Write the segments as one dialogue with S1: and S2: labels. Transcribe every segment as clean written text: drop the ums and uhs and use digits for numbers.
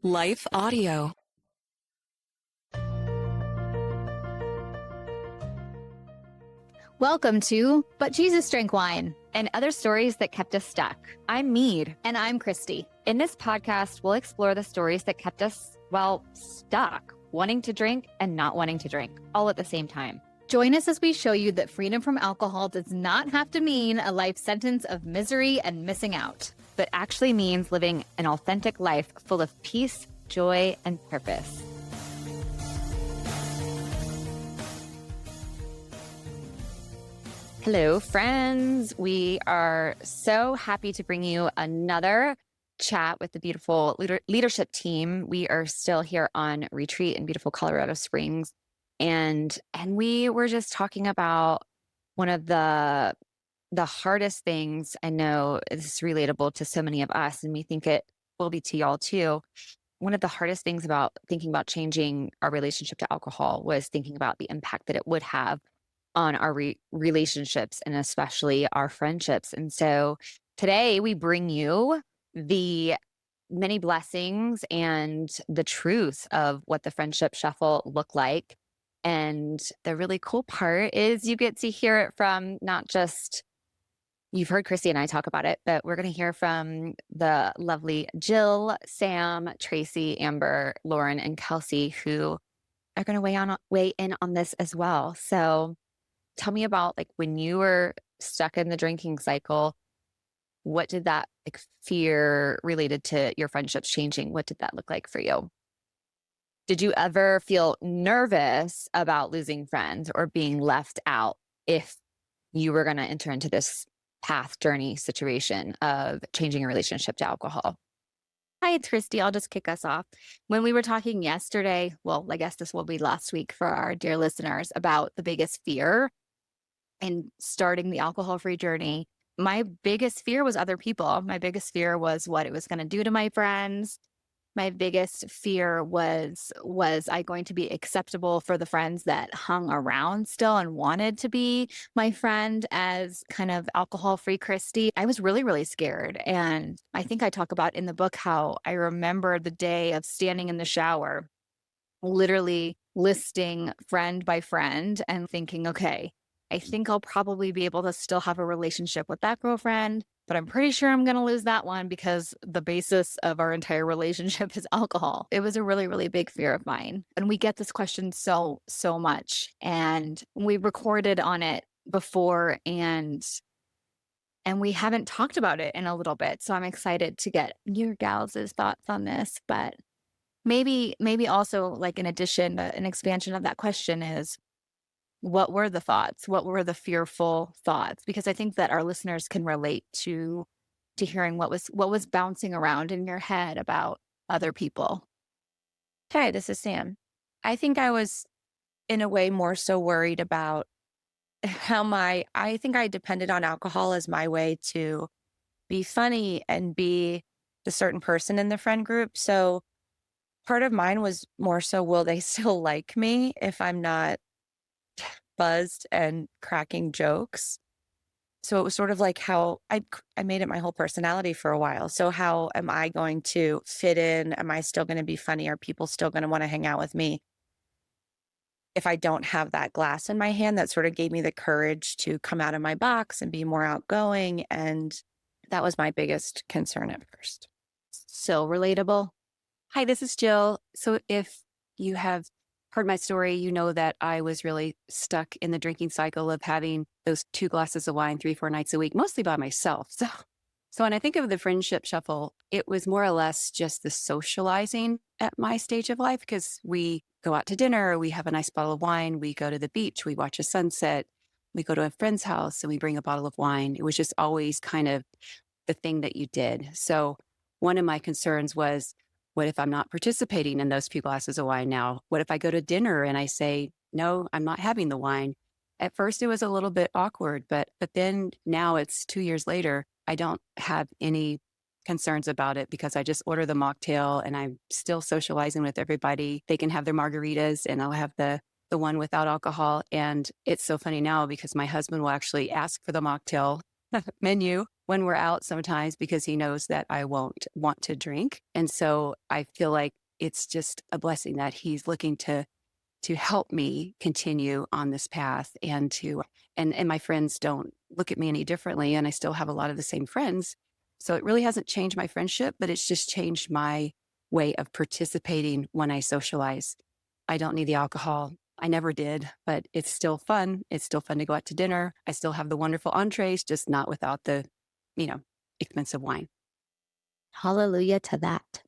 S1: Life Audio.
S2: Welcome to But Jesus Drank Wine,
S3: and other stories that kept us stuck. I'm Mead.
S2: and I'm Christy.
S3: In this podcast, we'll explore the stories that kept us, stuck, wanting to drink and not wanting to drink, all at the same time.
S2: Join us as we show you that freedom from alcohol does not have to mean a life sentence of misery and missing out,
S3: but actually means living an authentic life full of peace, joy, and purpose. Hello, friends. We are so happy to bring you another chat with the beautiful leadership team. We are still here on retreat in beautiful Colorado Springs. And we were just talking about one of the hardest things. I know this is relatable to so many of us, and we think it will be to y'all too. One of the hardest things about thinking about changing our relationship to alcohol was thinking about the impact that it would have on our relationships and especially our friendships. And so today we bring you the many blessings and the truth of what the friendship shuffle looked like. And the really cool part is you get to hear it from not just, you've heard Christy and I talk about it, but we're going to hear from the lovely Jill, Sam, Tracy, Amber, Lauren, and Kelsey, who are going to weigh in on this as well. So tell me about when you were stuck in the drinking cycle, what did that fear related to your friendships changing? What did that look like for you? Did you ever feel nervous about losing friends or being left out if you were going to enter into this path journey situation of changing your relationship to alcohol?
S2: Hi, it's Christy. I'll just kick us off. When we were talking yesterday, well, I guess this will be last week for our dear listeners, about the biggest fear in starting the alcohol-free journey, my biggest fear was other people. My biggest fear was what it was going to do to my friends. My biggest fear was I going to be acceptable for the friends that hung around still and wanted to be my friend as kind of alcohol-free Christy? I was really, really scared. And I think I talk about in the book how I remember the day of standing in the shower, literally listing friend by friend and thinking, okay, I think I'll probably be able to still have a relationship with that girlfriend, but I'm pretty sure I'm going to lose that one because the basis of our entire relationship is alcohol. It was a really, really big fear of mine. And we get this question so much. And we recorded on it before and we haven't talked about it in a little bit. So I'm excited to get your gals' thoughts on this. But maybe also in addition, an expansion of that question is, what were the thoughts? What were the fearful thoughts? Because I think that our listeners can relate to hearing what was bouncing around in your head about other people.
S4: Hi, this is Sam. I think I was in a way more so worried about I think I depended on alcohol as my way to be funny and be the certain person in the friend group. So part of mine was more so, will they still like me if I'm not buzzed and cracking jokes? So it was sort of like how I made it my whole personality for a while. So how am I going to fit in? Am I still going to be funny? Are people still going to want to hang out with me if I don't have that glass in my hand? That sort of gave me the courage to come out of my box and be more outgoing. And that was my biggest concern at first.
S2: So relatable.
S5: Hi, this is Jill. So if you have heard my story, you know that I was really stuck in the drinking cycle of having those 2 glasses of wine 3-4 nights a week, mostly by myself. So when I think of the friendship shuffle, it was more or less just the socializing at my stage of life, because we go out to dinner, we have a nice bottle of wine, we go to the beach, we watch a sunset, we go to a friend's house and we bring a bottle of wine. It was just always kind of the thing that you did. So one of my concerns was, what if I'm not participating in those few glasses of wine now? What if I go to dinner and I say, no, I'm not having the wine? At first it was a little bit awkward, but then now it's 2 years later, I don't have any concerns about it because I just order the mocktail and I'm still socializing with everybody. They can have their margaritas and I'll have the one without alcohol. And it's so funny now because my husband will actually ask for the mocktail menu when we're out sometimes because he knows that I won't want to drink. And so I feel like it's just a blessing that he's looking to help me continue on this path and to and my friends don't look at me any differently, and I still have a lot of the same friends. So it really hasn't changed my friendship, but it's just changed my way of participating when I socialize. I don't need the alcohol. I never did, but it's still fun. It's still fun to go out to dinner. I still have the wonderful entrees, just not without the, you know, expensive wine.
S2: Hallelujah to that.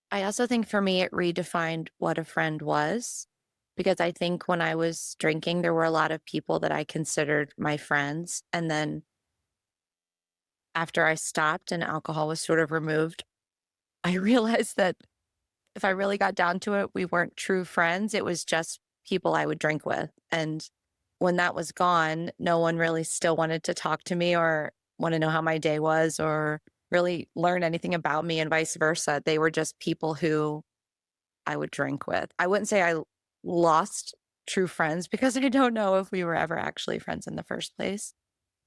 S4: I also think for me, it redefined what a friend was because I think when I was drinking, there were a lot of people that I considered my friends. And then after I stopped and alcohol was sort of removed, I realized that if I really got down to it, we weren't true friends. It was just people I would drink with. And when that was gone, no one really still wanted to talk to me or want to know how my day was or really learn anything about me and vice versa. They were just people who I would drink with. I wouldn't say I lost true friends because I don't know if we were ever actually friends in the first place.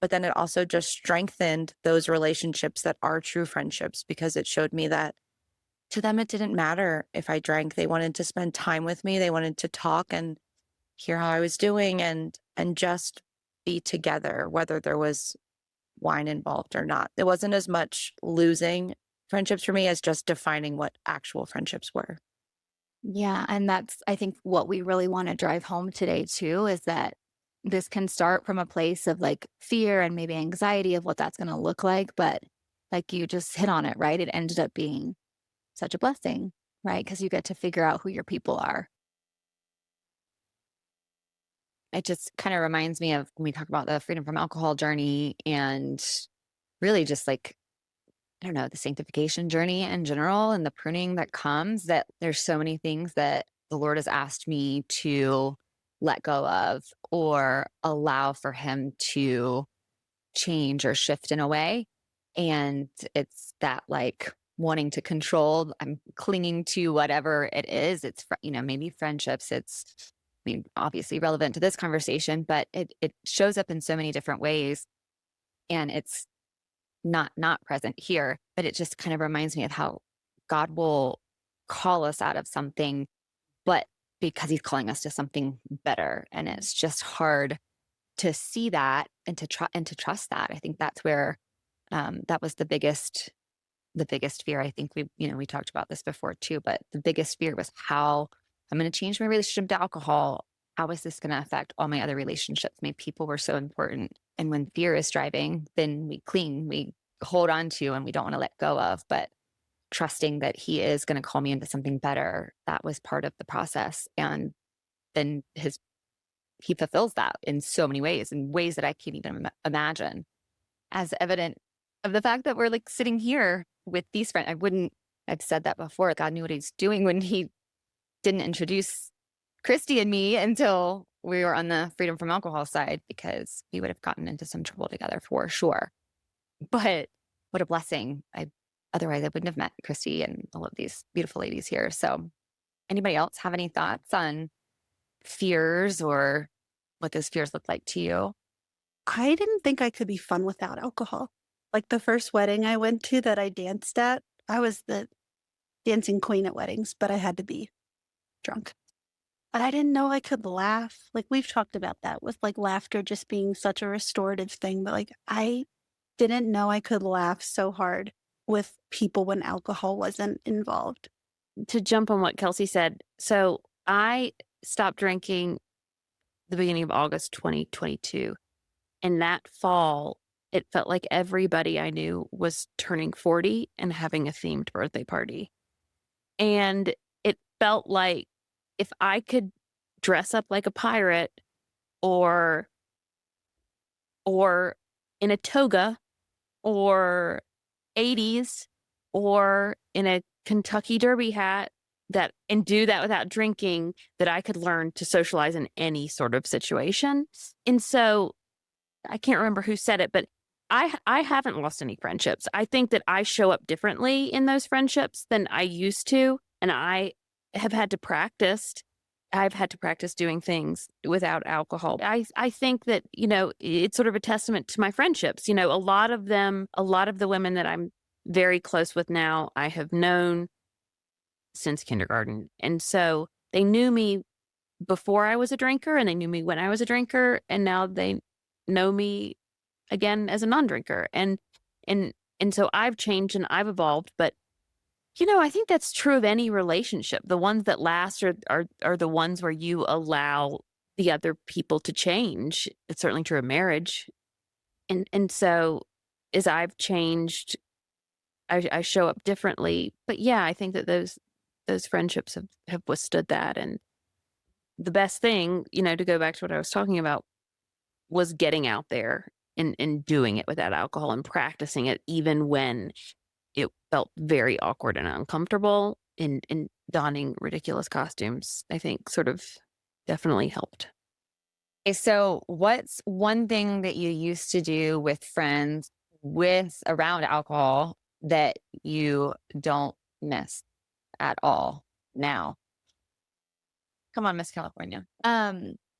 S4: But then it also just strengthened those relationships that are true friendships because it showed me that to them it didn't matter if I drank. They wanted to spend time with me. They wanted to talk and hear how I was doing and just be together, whether there was wine involved or not. It wasn't as much losing friendships for me as just defining what actual friendships were.
S2: Yeah, and that's I think what we really wanna drive home today too is that this can start from a place of, like, fear and maybe anxiety of what that's gonna look like, but, like, you just hit on it, right? It ended up being such a blessing, right? Because you get to figure out who your people are.
S3: It just kind of reminds me of when we talk about the freedom from alcohol journey and really just like, I don't know, the sanctification journey in general and the pruning that comes, that there's so many things that the Lord has asked me to let go of or allow for Him to change or shift in a way. And it's that like wanting to control, I'm clinging to whatever it is. It's, maybe friendships. I mean, obviously relevant to this conversation, but it shows up in so many different ways. And it's not present here, but it just kind of reminds me of how God will call us out of something, but because He's calling us to something better. And it's just hard to see that and to trust that. I think that's where that was the biggest fear. I think we talked about this before too, but the biggest fear was how I'm going to change my relationship to alcohol. How is this going to affect all my other relationships? My people were so important. And when fear is driving, then we cling, we hold on to, and we don't want to let go of. But trusting that He is going to call me into something better, that was part of the process. And then He fulfills that in so many ways, in ways that I can't even imagine, as evident of the fact that we're like sitting here with these friends. I've said that before. God knew what He's doing when He didn't introduce Christy and me until we were on the freedom from alcohol side, because we would have gotten into some trouble together for sure. But what a blessing. Otherwise I wouldn't have met Christy and all of these beautiful ladies here. So anybody else have any thoughts on fears or what those fears look like to you?
S1: I didn't think I could be fun without alcohol. Like the first wedding I went to that I danced at, I was the dancing queen at weddings, but I had to be drunk. But I didn't know I could laugh. Like we've talked about that with like laughter just being such a restorative thing, but like I didn't know I could laugh so hard with people when alcohol wasn't involved.
S5: To jump on what Kelsey said, so I stopped drinking the beginning of August 2022. And that fall, it felt like everybody I knew was turning 40 and having a themed birthday party. And it felt like if I could dress up like a pirate or or in a toga or 80s or in a Kentucky Derby hat and do that without drinking, that I could learn to socialize in any sort of situation. And so I can't remember who said it, but I haven't lost any friendships. I think that I show up differently in those friendships than I used to, and I have had to practice I've had to practice doing things without alcohol. I think that, it's sort of a testament to my friendships. A lot of them, a lot of the women that I'm very close with now, I have known since kindergarten. And so they knew me before I was a drinker and they knew me when I was a drinker. And now they know me again as a non-drinker. And, and so I've changed and I've evolved, but I think that's true of any relationship. The ones that last are the ones where you allow the other people to change. It's certainly true of marriage. And so as I've changed, I show up differently. But yeah, I think that those friendships have withstood that. And the best thing, to go back to what I was talking about, was getting out there and doing it without alcohol and practicing it even when it felt very awkward and uncomfortable, and donning ridiculous costumes, I think sort of definitely helped.
S3: Okay, so what's one thing that you used to do with friends with around alcohol that you don't miss at all now? Come on, Miss California.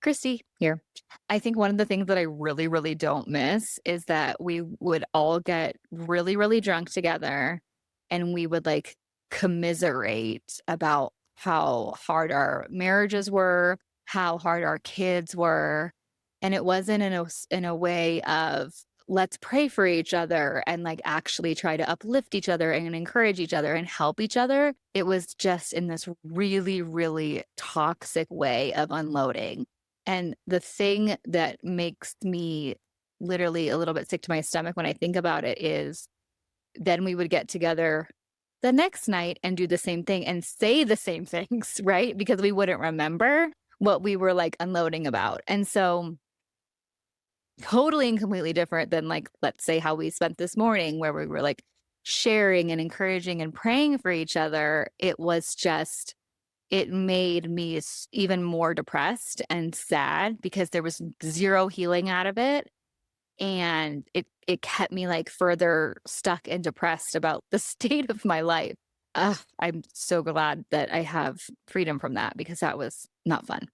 S2: Christy here. I think one of the things that I really, really don't miss is that we would all get really, really drunk together and we would like commiserate about how hard our marriages were, how hard our kids were. And it wasn't in a way of let's pray for each other and like actually try to uplift each other and encourage each other and help each other. It was just in this really, really toxic way of unloading. And the thing that makes me literally a little bit sick to my stomach when I think about it is then we would get together the next night and do the same thing and say the same things, right? Because we wouldn't remember what we were like unloading about. And so totally and completely different than like, let's say how we spent this morning where we were like sharing and encouraging and praying for each other. It was just it made me even more depressed and sad because there was zero healing out of it. And it kept me like further stuck and depressed about the state of my life. I'm so glad that I have freedom from that because that was not fun.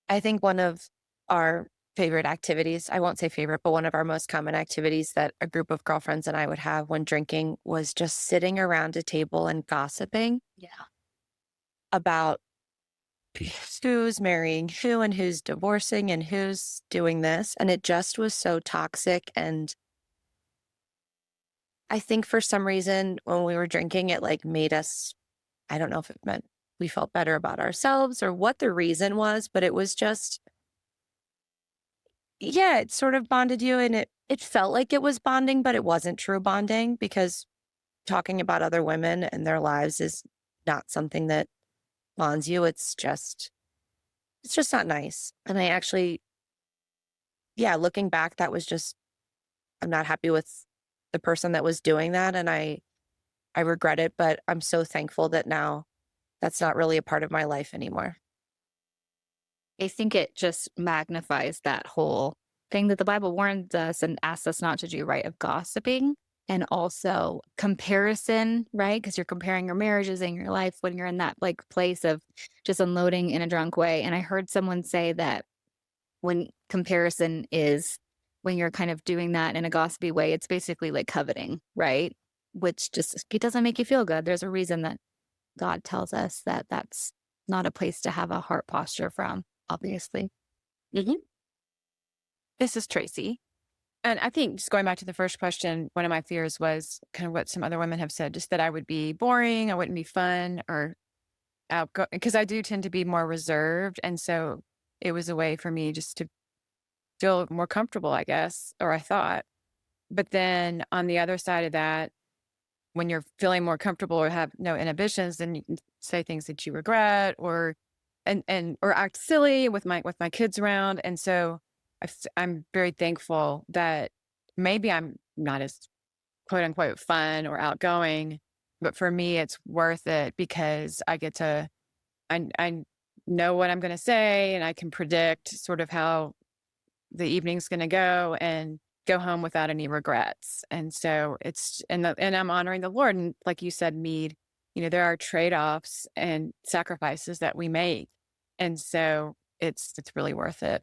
S4: I think one of our favorite activities, I won't say favorite, but one of our most common activities that a group of girlfriends and I would have when drinking was just sitting around a table and gossiping
S2: Yeah.
S4: about who's marrying who and who's divorcing and who's doing this. And it just was so toxic. And I think for some reason, when we were drinking, it like made us, I don't know if it meant we felt better about ourselves or what the reason was, but it was just, yeah, it sort of bonded you. And it felt like it was bonding, but it wasn't true bonding because talking about other women and their lives is not something that bonds you. It's just not nice. And I actually, yeah, looking back, that was just, I'm not happy with the person that was doing that. And I regret it, but I'm so thankful that now that's not really a part of my life anymore.
S2: I think it just magnifies that whole thing that the Bible warns us and asks us not to do, right? Of gossiping and also comparison, right? Because you're comparing your marriages and your life when you're in that like place of just unloading in a drunk way. And I heard someone say that when comparison is when you're kind of doing that in a gossipy way, it's basically like coveting, right? Which just it doesn't make you feel good. There's a reason that God tells us that that's not a place to have a heart posture from, obviously.
S5: This is Tracy.
S3: And I think just going back to the first question, one of my fears was kind of what some other women have said, just that I would be boring, I wouldn't be fun or outgoing, because I do tend to be more reserved. And so it was a way for me just to feel more comfortable, I guess, or I thought. But then on the other side of that, when you're feeling more comfortable or have no inhibitions, then you can say things that you regret or or act silly with my kids around. And so I'm very thankful that maybe I'm not as quote unquote fun or outgoing, but for me, it's worth it because I get to, I know what I'm going to say and I can predict sort of how the evening's going to go and go home without any regrets. And so and I'm honoring the Lord. And like you said, Mead, there are trade-offs and sacrifices that we make
S4: And so it's really worth it.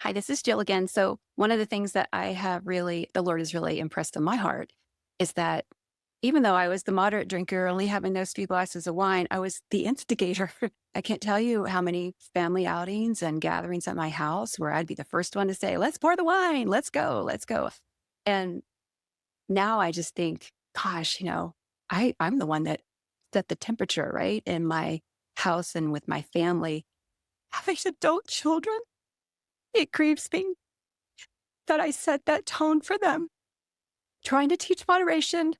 S5: Hi, this is Jill again. So one of the things that the Lord has really impressed on my heart is that even though I was the moderate drinker, only having those few glasses of wine, I was the instigator. I can't tell you how many family outings and gatherings at my house where I'd be the first one to say, let's pour the wine, let's go, let's go. And now I just think, gosh, I'm the one that set the temperature, right, in my house and with my family. Having adult children, it grieves me that I set that tone for them, trying to teach moderation,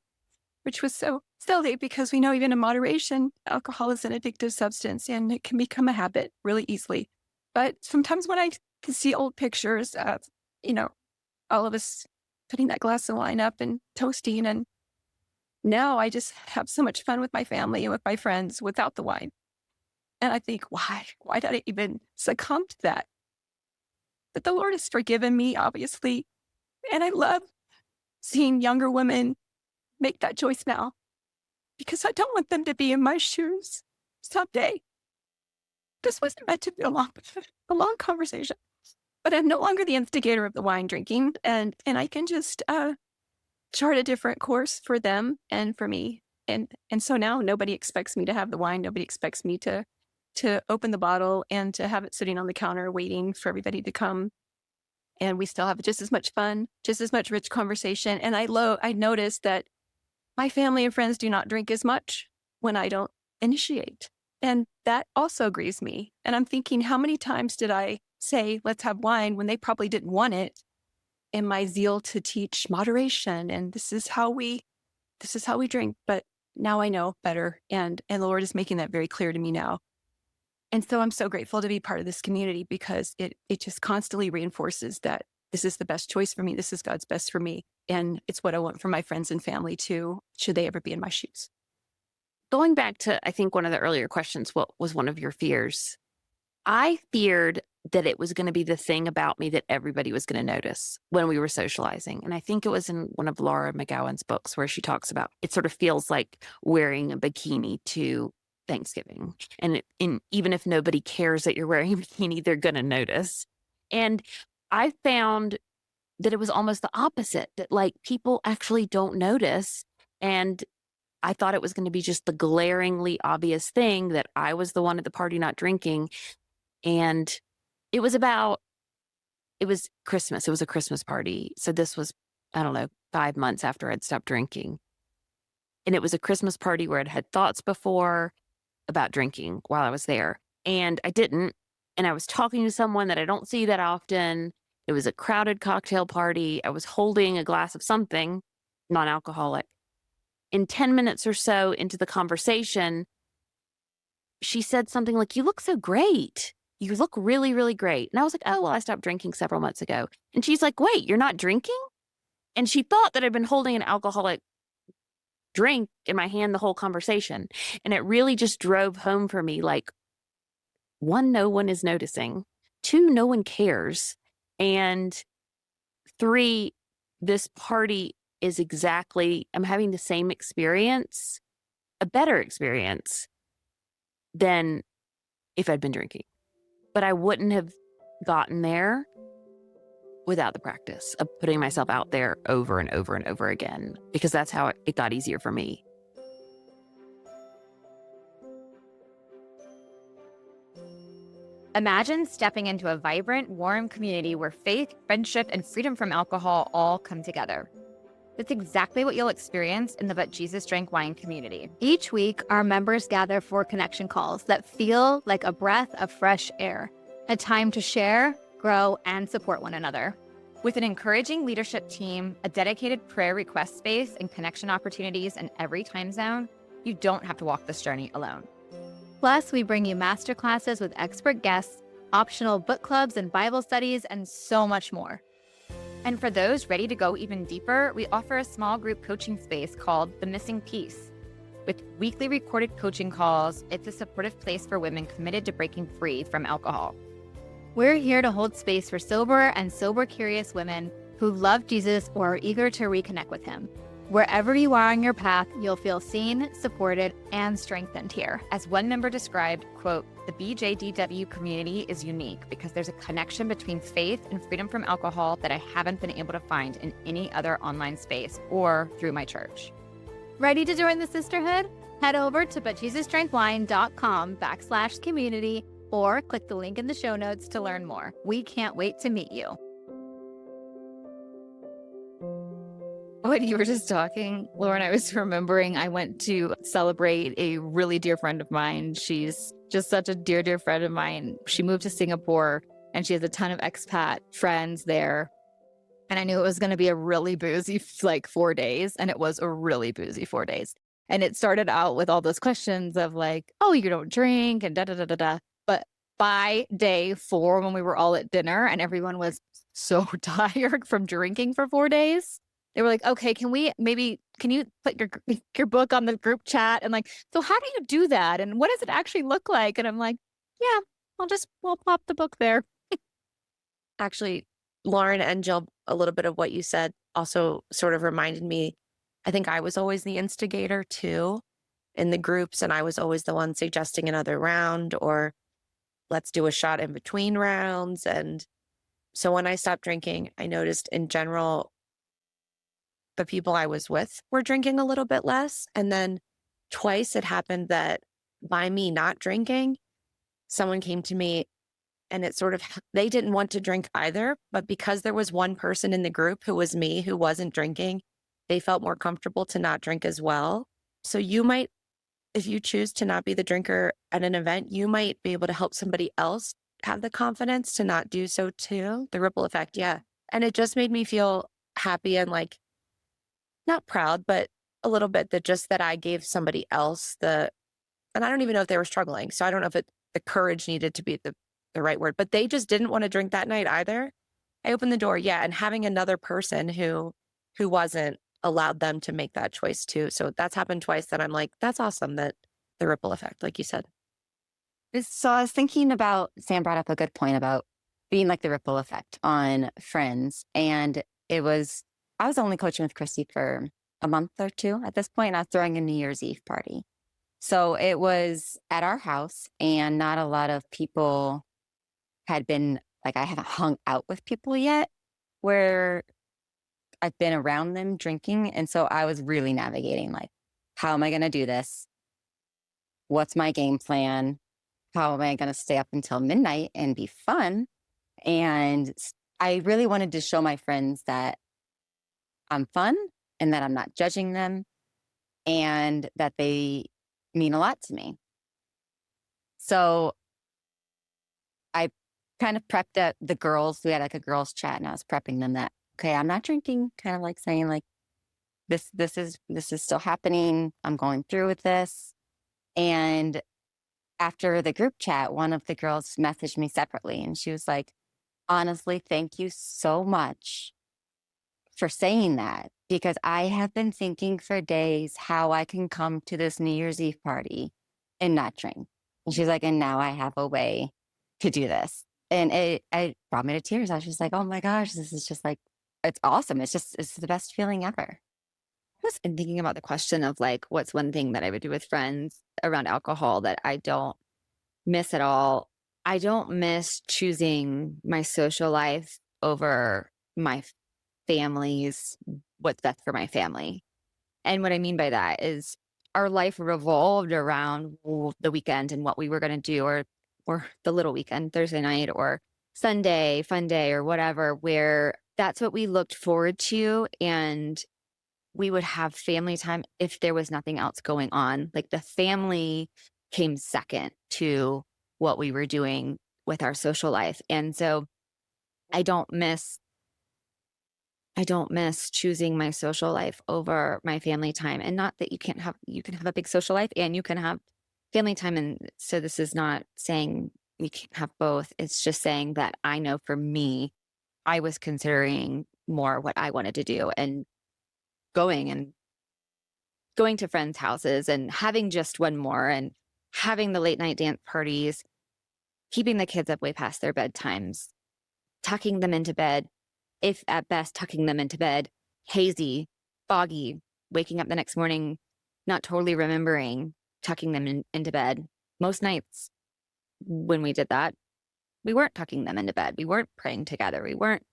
S5: which was so silly because we know even in moderation, alcohol is an addictive substance and it can become a habit really easily. But sometimes when I can see old pictures of, all of us putting that glass of wine up and toasting, and now I just have so much fun with my family and with my friends without the wine. And I think, why did I even succumb to that? But the Lord has forgiven me, obviously. And I love seeing younger women make that choice now because I don't want them to be in my shoes someday. This wasn't meant to be a long conversation, but I'm no longer the instigator of the wine drinking, and I can just chart a different course for them and for me. And so now nobody expects me to have the wine. Nobody expects me to open the bottle and to have it sitting on the counter waiting for everybody to come. And we still have just as much fun, just as much rich conversation. And I noticed that my family and friends do not drink as much when I don't initiate. And that also grieves me. And I'm thinking, how many times did I say, let's have wine when they probably didn't want it, in my zeal to teach moderation? And this is how we drink. But now I know better. And the Lord is making that very clear to me now. And so I'm so grateful to be part of this community because it just constantly reinforces that this is the best choice for me. This is God's best for me. And it's what I want for my friends and family too, should they ever be in my shoes.
S3: Going back to, I think, one of the earlier questions, what was one of your fears? I feared that it was going to be the thing about me that everybody was going to notice when we were socializing. And I think it was in one of Laura McGowan's books where she talks about it sort of feels like wearing a bikini to Thanksgiving. And even if nobody cares that you're wearing a bikini, they're going to notice. And I found that it was almost the opposite, that like people actually don't notice. And I thought it was going to be just the glaringly obvious thing that I was the one at the party not drinking. And it was Christmas. It was a Christmas party. So this was, I don't know, 5 months after I'd stopped drinking. And it was a Christmas party where I'd had thoughts before about drinking while I was there. And I didn't. And I was talking to someone that I don't see that often. It was a crowded cocktail party. I was holding a glass of something non-alcoholic. In 10 minutes or so into the conversation, she said something like, "You look so great. You look really, really great." And I was like, "Oh, well, I stopped drinking several months ago." And she's like, "Wait, you're not drinking?" And she thought that I'd been holding an alcoholic drink in my hand the whole conversation. And it really just drove home for me, like, 1, no one is noticing. 2, no one cares. And 3, this party is I'm having the same experience, a better experience than if I'd been drinking. But I wouldn't have gotten there without the practice of putting myself out there over and over and over again, because that's how it got easier for me.
S2: Imagine stepping into a vibrant, warm community where faith, friendship, and freedom from alcohol all come together. That's exactly what you'll experience in the But Jesus Drank Wine community. Each week, our members gather for connection calls that feel like a breath of fresh air, a time to share, grow, and support one another. With an encouraging leadership team, a dedicated prayer request space, and connection opportunities in every time zone, you don't have to walk this journey alone. Plus, we bring you masterclasses with expert guests, optional book clubs and Bible studies, and so much more. And for those ready to go even deeper, we offer a small group coaching space called The Missing Piece. With weekly recorded coaching calls, it's a supportive place for women committed to breaking free from alcohol. We're here to hold space for sober and sober-curious women who love Jesus or are eager to reconnect with him. Wherever you are on your path, you'll feel seen, supported, and strengthened here.
S3: As one member described, quote, the BJDW community is unique because there's a connection between faith and freedom from alcohol that I haven't been able to find in any other online space or through my church.
S2: Ready to join the sisterhood? Head over to butjesusdrinkWine.com/community or click the link in the show notes to learn more. We can't wait to meet you.
S3: When you were just talking, Lauren, I was remembering I went to celebrate a really dear friend of mine. She's just such a dear, dear friend of mine. She moved to Singapore and she has a ton of expat friends there. And I knew it was going to be a really boozy, 4 days. And it was a really boozy 4 days. And it started out with all those questions of like, oh, you don't drink and da da da da da. But by day 4, when we were all at dinner and everyone was so tired from drinking for 4 days, they were like, okay, can you put your book on the group chat? And like, so how do you do that? And what does it actually look like? And I'm like, yeah, we'll pop the book there.
S4: Actually, Lauren and Jill, a little bit of what you said also sort of reminded me. I think I was always the instigator too in the groups, and I was always the one suggesting another round or let's do a shot in between rounds. And so when I stopped drinking, I noticed in general, the people I was with were drinking a little bit less. And then twice it happened that by me not drinking, someone came to me and it sort of, they didn't want to drink either. But because there was one person in the group who was me who wasn't drinking, they felt more comfortable to not drink as well. So you might, if you choose to not be the drinker at an event, you might be able to help somebody else have the confidence to not do so too. The ripple effect. Yeah. And it just made me feel happy and like, not proud, but a little bit that I gave somebody else and I don't even know if they were struggling. So I don't know if the courage needed to be the right word, but they just didn't want to drink that night either. I opened the door. Yeah. And having another person who wasn't allowed them to make that choice too. So that's happened twice that I'm like, that's awesome that the ripple effect, like you said.
S5: So I was thinking about, Sam brought up a good point about being like the ripple effect on friends. And I was only coaching with Christy for a month or 2 at this point. And I was throwing a New Year's Eve party. So it was at our house and not a lot of people had been, like I haven't hung out with people yet where I've been around them drinking. And so I was really navigating like, how am I going to do this? What's my game plan? How am I going to stay up until midnight and be fun? And I really wanted to show my friends that I'm fun and that I'm not judging them and that they mean a lot to me. So I kind of prepped the girls. We had like a girls chat and I was prepping them that, okay, I'm not drinking, kind of like saying like, this is still happening. I'm going through with this. And after the group chat, one of the girls messaged me separately and she was like, honestly, thank you so much for saying that because I have been thinking for days how I can come to this New Year's Eve party and not drink. And she's like, and now I have a way to do this. And it brought me to tears. I was just like, oh my gosh, this is just like, it's awesome. It's the best feeling ever.
S3: I was thinking about the question of like, what's one thing that I would do with friends around alcohol that I don't miss at all? I don't miss choosing my social life over my family's, what's best for my family. And what I mean by that is our life revolved around the weekend and what we were going to do, or the little weekend, Thursday night or Sunday, fun day or whatever, where that's what we looked forward to. And we would have family time if there was nothing else going on. Like the family came second to what we were doing with our social life. And so I don't miss choosing my social life over my family time. And not that you can have a big social life and you can have family time. And so this is not saying you can't have both. It's just saying that I know for me, I was considering more what I wanted to do and going to friends' houses and having just one more and having the late night dance parties, keeping the kids up way past their bedtimes, tucking them into bed, if at best tucking them into bed, hazy, foggy, waking up the next morning, not totally remembering tucking them into bed. Most nights when we did that, we weren't tucking them into bed. We weren't praying together. We weren't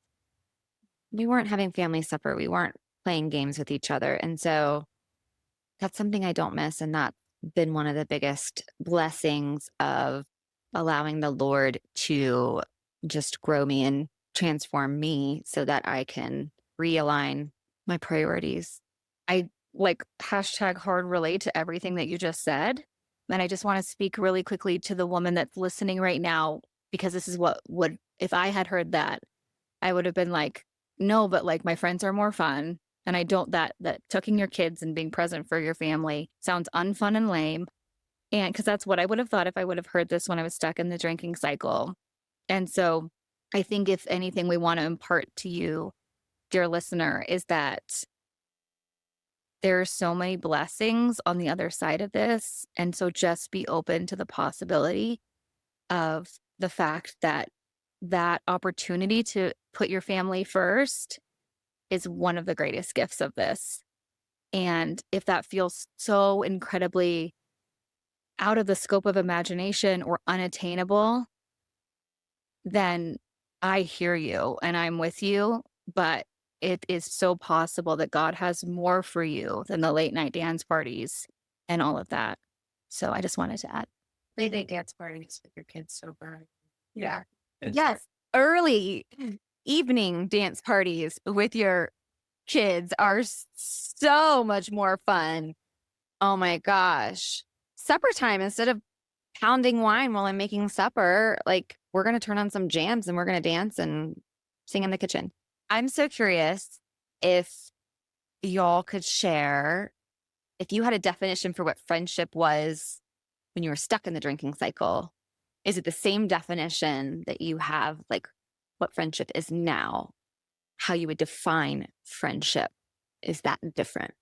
S3: having family supper. We weren't playing games with each other. And so that's something I don't miss. And that's been one of the biggest blessings of allowing the Lord to just grow me and transform me so that I can realign my priorities.
S2: I like hashtag hard relate to everything that you just said. And I just want to speak really quickly to the woman that's listening right now, because this is what would, if I had heard that, I would have been like, no, but like my friends are more fun. And I don't, that tucking your kids and being present for your family sounds unfun and lame. And because that's what I would have thought if I would have heard this when I was stuck in the drinking cycle. And so I think if anything we want to impart to you, dear listener, is that there are so many blessings on the other side of this. And so just be open to the possibility of the fact that that opportunity to put your family first is one of the greatest gifts of this. And if that feels so incredibly out of the scope of imagination or unattainable, then I hear you and I'm with you. But it is so possible that God has more for you than the late night dance parties and all of that. So I just wanted to add.
S4: Late night dance parties with your kids sober.
S5: Yeah.
S2: Yes, early evening dance parties with your kids are so much more fun.
S3: Oh my gosh. Supper time, instead of pounding wine while I'm making supper, like we're going to turn on some jams and we're going to dance and sing in the kitchen. I'm so curious if y'all could share if you had a definition for what friendship was when you were stuck in the drinking cycle. Is it the same definition that you have, like what friendship is now? How you would define friendship? Is that different?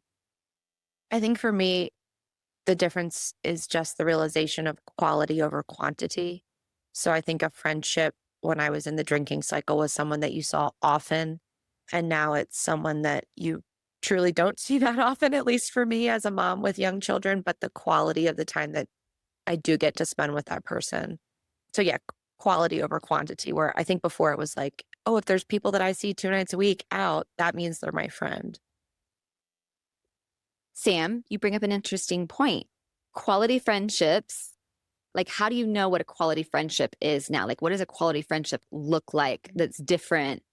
S4: I think for me, the difference is just the realization of quality over quantity. So I think a friendship when I was in the drinking cycle was someone that you saw often. And now it's someone that you truly don't see that often, at least for me as a mom with young children, but the quality of the time that I do get to spend with that person. So yeah, quality over quantity, where I think before it was like, oh, if there's people that I see 2 nights a week out, that means they're my friend.
S3: Sam, you bring up an interesting point. Quality friendships, like how do you know what a quality friendship is now? Like what does a quality friendship look like that's different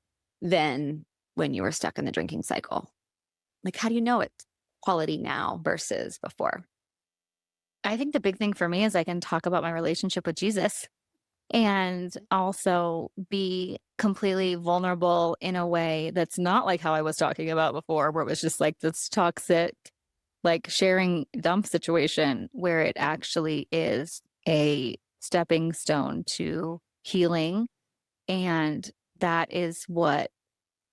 S3: than when you were stuck in the drinking cycle? Like how do you know it's quality now versus before?
S2: I think the big thing for me is I can talk about my relationship with Jesus and also be completely vulnerable in a way that's not like how I was talking about before, where it was just like this toxic, like sharing dump situation, where it actually is a stepping stone to healing. And that is what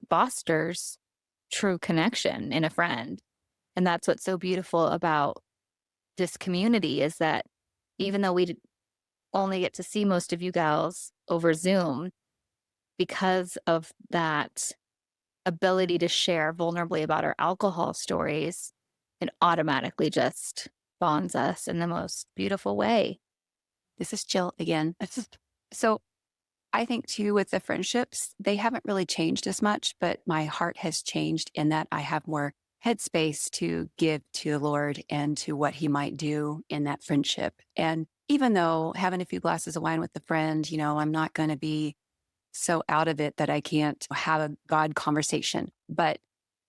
S2: fosters true connection in a friend. And that's what's so beautiful about this community is that even though we only get to see most of you gals over Zoom, because of that ability to share vulnerably about our alcohol stories, it automatically just bonds us in the most beautiful way.
S5: This is Jill again. So I think too, with the friendships, they haven't really changed as much, but my heart has changed in that I have more headspace to give to the Lord and to what he might do in that friendship. And even though having a few glasses of wine with a friend, I'm not going to be so out of it that I can't have a God conversation, but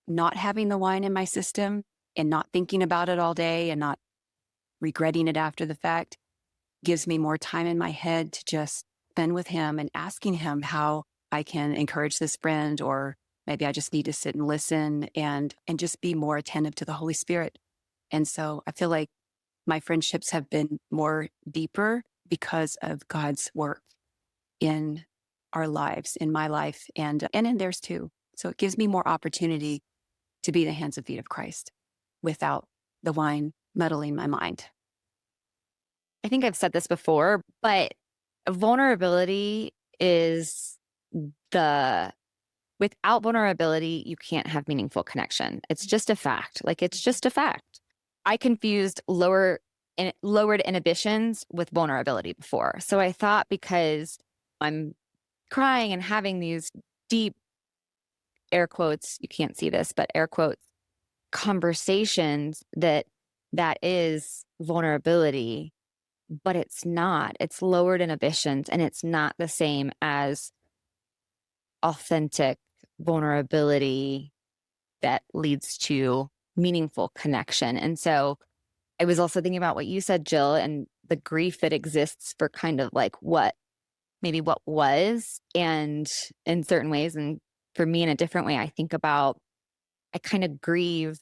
S5: not having the wine in my system and not thinking about it all day and not regretting it after the fact gives me more time in my head to just spend with him and asking him how I can encourage this friend, or maybe I just need to sit and listen and just be more attentive to the Holy Spirit. And so I feel like my friendships have been more deeper because of God's work in our lives, in my life, and in theirs too. So it gives me more opportunity to be the hands and feet of Christ without the wine muddling my mind.
S3: I think I've said this before, but vulnerability is the without vulnerability, you can't have meaningful connection. It's just a fact. Like, it's just a fact. I confused lowered inhibitions with vulnerability before. So I thought because I'm crying and having these deep, air quotes, you can't see this, but air quotes, conversations, that is vulnerability, but it's not. It's lowered inhibitions, and it's not the same as authentic vulnerability that leads to meaningful connection. And so I was also thinking about what you said, Jill, and the grief that exists for kind of like what was, and in certain ways, and for me in a different way, I kind of grieve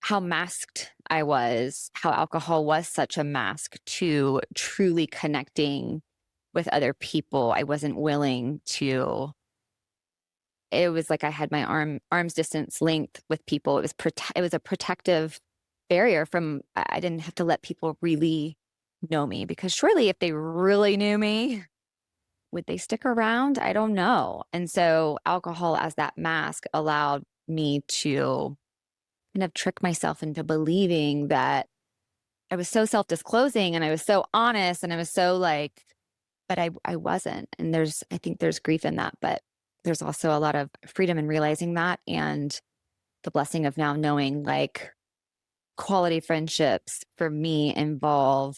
S3: how masked I was, how alcohol was such a mask to truly connecting with other people. I wasn't willing to. It was like I had my arm's distance length with people. It was a protective barrier from. I didn't have to let people really know me, because surely if they really knew me, would they stick around? I don't know. And so alcohol as that mask allowed me to kind of trick myself into believing that I was so self-disclosing and I was so honest and I was so like, but I wasn't. And I think there's grief in that, but there's also a lot of freedom in realizing that, and the blessing of now knowing like quality friendships for me involve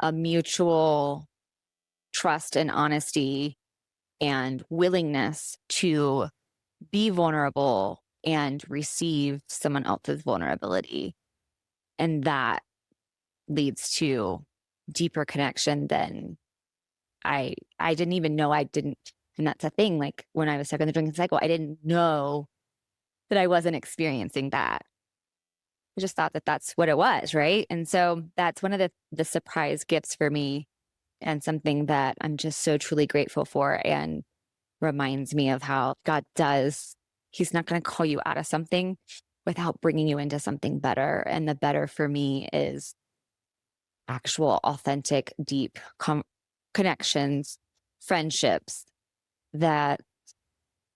S3: a mutual trust and honesty and willingness to be vulnerable and receive someone else's vulnerability. And that leads to deeper connection than I didn't even know I didn't. And that's a thing. Like when I was stuck in the drinking cycle, I didn't know that I wasn't experiencing that. I just thought that that's what it was, right? And so that's one of the surprise gifts for me, and something that I'm just so truly grateful for, and reminds me of how God does. He's not going to call you out of something without bringing you into something better. And the better for me is actual, authentic, deep connections, friendships that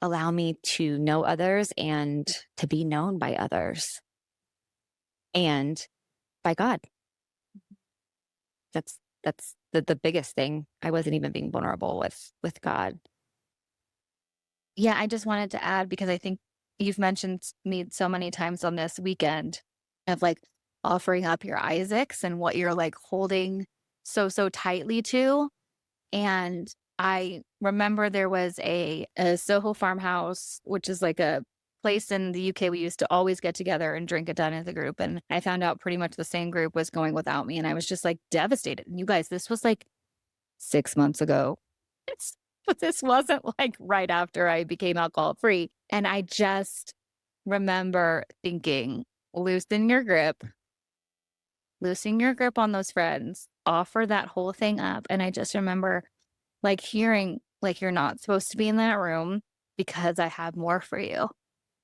S3: allow me to know others and to be known by others and by God. That's the biggest thing. I wasn't even being vulnerable with God.
S2: Yeah, I just wanted to add, because I think you've mentioned me so many times on this weekend of like offering up your Isaacs and what you're like holding so tightly to. And I remember there was a Soho farmhouse, which is like a place in the UK we used to always get together and drink it down as a group. And I found out pretty much the same group was going without me. And I was just like devastated. And you guys, this was like 6 months ago. But this wasn't like right after I became alcohol free. And I just remember thinking, loosen your grip on those friends, offer that whole thing up. And I just remember like hearing, like, you're not supposed to be in that room because I have more for you.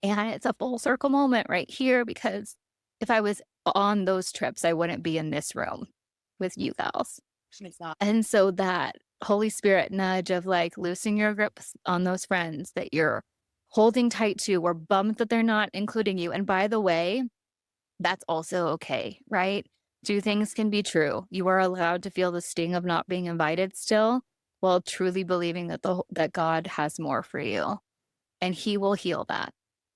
S2: And it's a full circle moment right here, because if I was on those trips, I wouldn't be in this room with you gals. And so that Holy Spirit nudge of like loosening your grip on those friends that you're holding tight to, or bummed that they're not including you. And by the way, that's also okay, right? Two things can be true. You are allowed to feel the sting of not being invited still, while truly believing that that God has more for you. And he will heal that.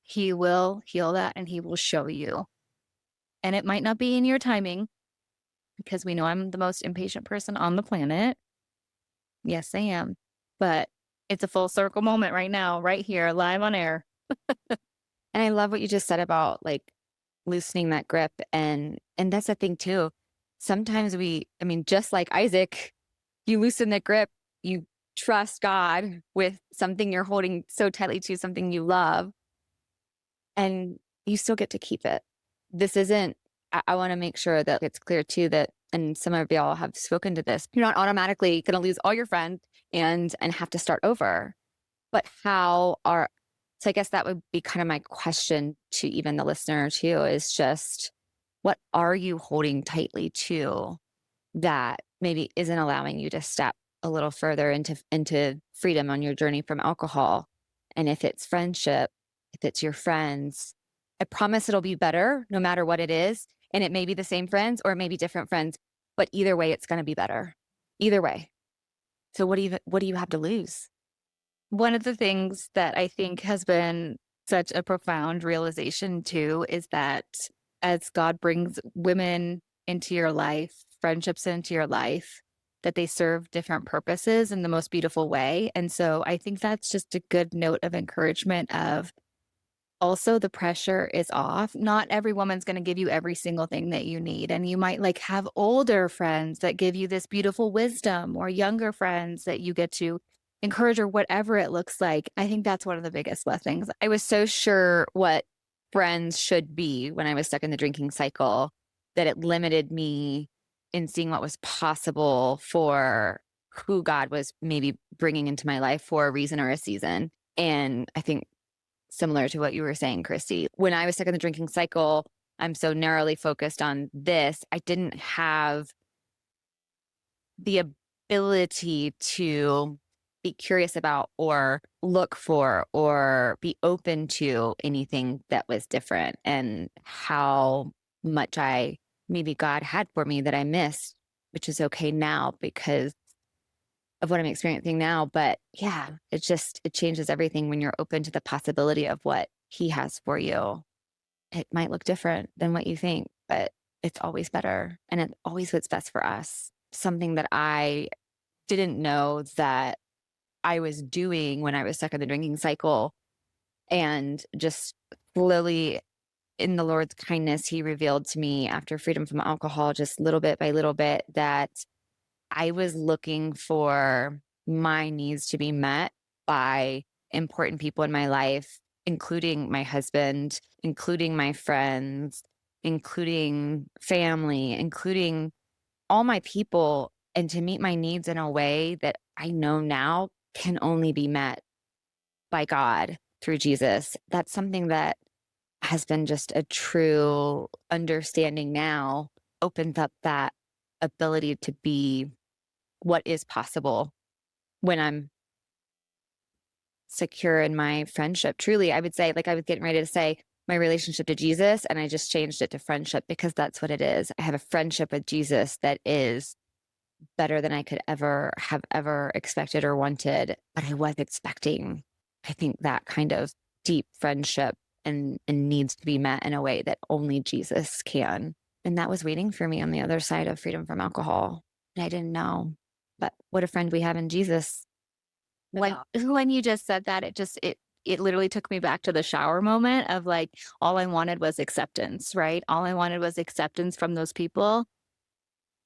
S2: He will heal that, and he will show you. And it might not be in your timing, because we know I'm the most impatient person on the planet. Yes, I am. But it's a full circle moment right now, right here, live on air.
S3: And I love what you just said about like loosening that grip. And that's the thing too. Sometimes just like Isaac, you loosen the grip, you trust God with something you're holding so tightly to, something you love, and you still get to keep it. This isn't, I want to make sure that it's clear too that, and some of y'all have spoken to this, you're not automatically going to lose all your friends and have to start over. But so I guess that would be kind of my question to even the listener too, is just, what are you holding tightly to that maybe isn't allowing you to step a little further into freedom on your journey from alcohol? And if it's friendship, if it's your friends, I promise it'll be better no matter what it is. And it may be the same friends or it may be different friends, but either way, it's going to be better. Either way. So what do you have to lose?
S2: One of the things that I think has been such a profound realization too is that as God brings women into your life, friendships into your life, that they serve different purposes in the most beautiful way. And so I think that's just a good note of encouragement of also the pressure is off. Not every woman's going to give you every single thing that you need. And you might like have older friends that give you this beautiful wisdom or younger friends that you get to encourage or whatever it looks like. I think that's one of the biggest blessings.
S3: I was so sure what friends should be when I was stuck in the drinking cycle that it limited me in seeing what was possible for who God was maybe bringing into my life for a reason or a season. And I think similar to what you were saying, Christy, when I was stuck in the drinking cycle, I'm so narrowly focused on this. I didn't have the ability to be curious about or look for or be open to anything that was different, and how much maybe God had for me that I missed, which is okay now because of what I'm experiencing now. But yeah, it changes everything when you're open to the possibility of what he has for you. It might look different than what you think, but it's always better. And it's always what's best for us. Something that I didn't know that I was doing when I was stuck in the drinking cycle, and just slowly in the Lord's kindness, he revealed to me after freedom from alcohol, just little bit by little bit, that I was looking for my needs to be met by important people in my life, including my husband, including my friends, including family, including all my people, and to meet my needs in a way that I know now can only be met by God through Jesus. That's something that has been just a true understanding now, opens up that ability to be what is possible when I'm secure in my friendship. Truly, I would say, like I was getting ready to say, my relationship to Jesus, and I just changed it to friendship because that's what it is. I have a friendship with Jesus that is better than I could ever expected or wanted. But I was expecting, I think, that kind of deep friendship and needs to be met in a way that only Jesus can. And that was waiting for me on the other side of freedom from alcohol. And I didn't know. But what a friend we have in Jesus.
S2: When you just said that, it literally took me back to the shower moment of like, all I wanted was acceptance, right? All I wanted was acceptance from those people.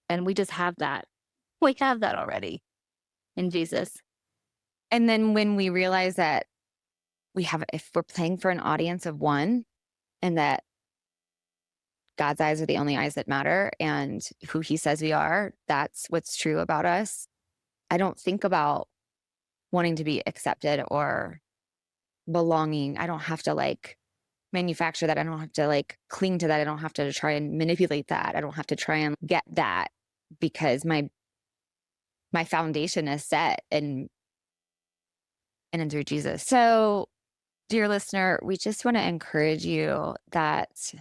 S2: And we just have that. We have that already in Jesus.
S3: And then when we realize that if we're playing for an audience of one, and that God's eyes are the only eyes that matter, and who he says we are, that's what's true about us. I don't think about wanting to be accepted or belonging. I don't have to like manufacture that. I don't have to like cling to that. I don't have to try and manipulate that. I don't have to try and get that, because my foundation is set and in through Jesus. So, dear listener, we just want to encourage you that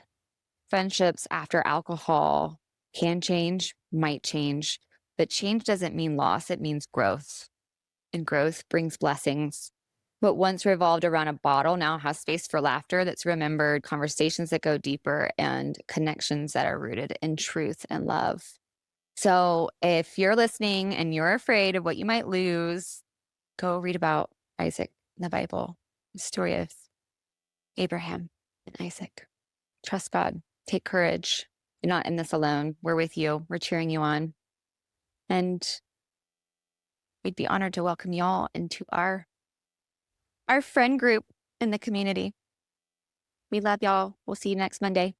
S3: friendships after alcohol can change, might change, but change doesn't mean loss. It means growth, and growth brings blessings. What once revolved around a bottle now has space for laughter that's remembered, conversations that go deeper, and connections that are rooted in truth and love. So if you're listening and you're afraid of what you might lose, go read about Isaac in the Bible, the story of Abraham and Isaac. Trust God. Take courage. You're not in this alone. We're with you. We're cheering you on. And we'd be honored to welcome y'all into our friend group in the community. We love y'all. We'll see you next Monday.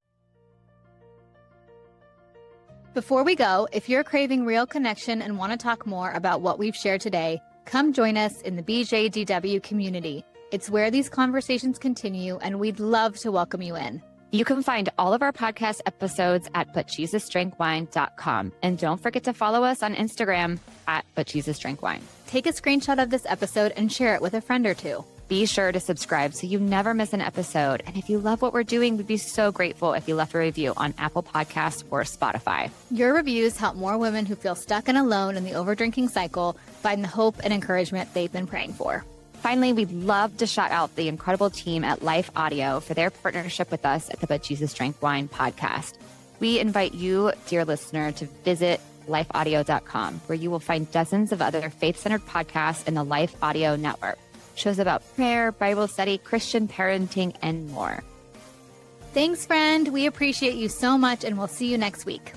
S2: Before we go, if you're craving real connection and want to talk more about what we've shared today, come join us in the BJDW community. It's where these conversations continue, and we'd love to welcome you in.
S3: You can find all of our podcast episodes at butjesusdrankwine.com. And don't forget to follow us on Instagram at butjesusdrankwine.
S2: Take a screenshot of this episode and share it with a friend or two.
S3: Be sure to subscribe so you never miss an episode. And if you love what we're doing, we'd be so grateful if you left a review on Apple Podcasts or Spotify.
S2: Your reviews help more women who feel stuck and alone in the overdrinking cycle find the hope and encouragement they've been praying for.
S3: Finally, we'd love to shout out the incredible team at Life Audio for their partnership with us at the But Jesus Drank Wine podcast. We invite you, dear listener, to visit lifeaudio.com, where you will find dozens of other faith-centered podcasts in the Life Audio network. Shows about prayer, Bible study, Christian parenting, and more.
S2: Thanks, friend. We appreciate you so much, and we'll see you next week.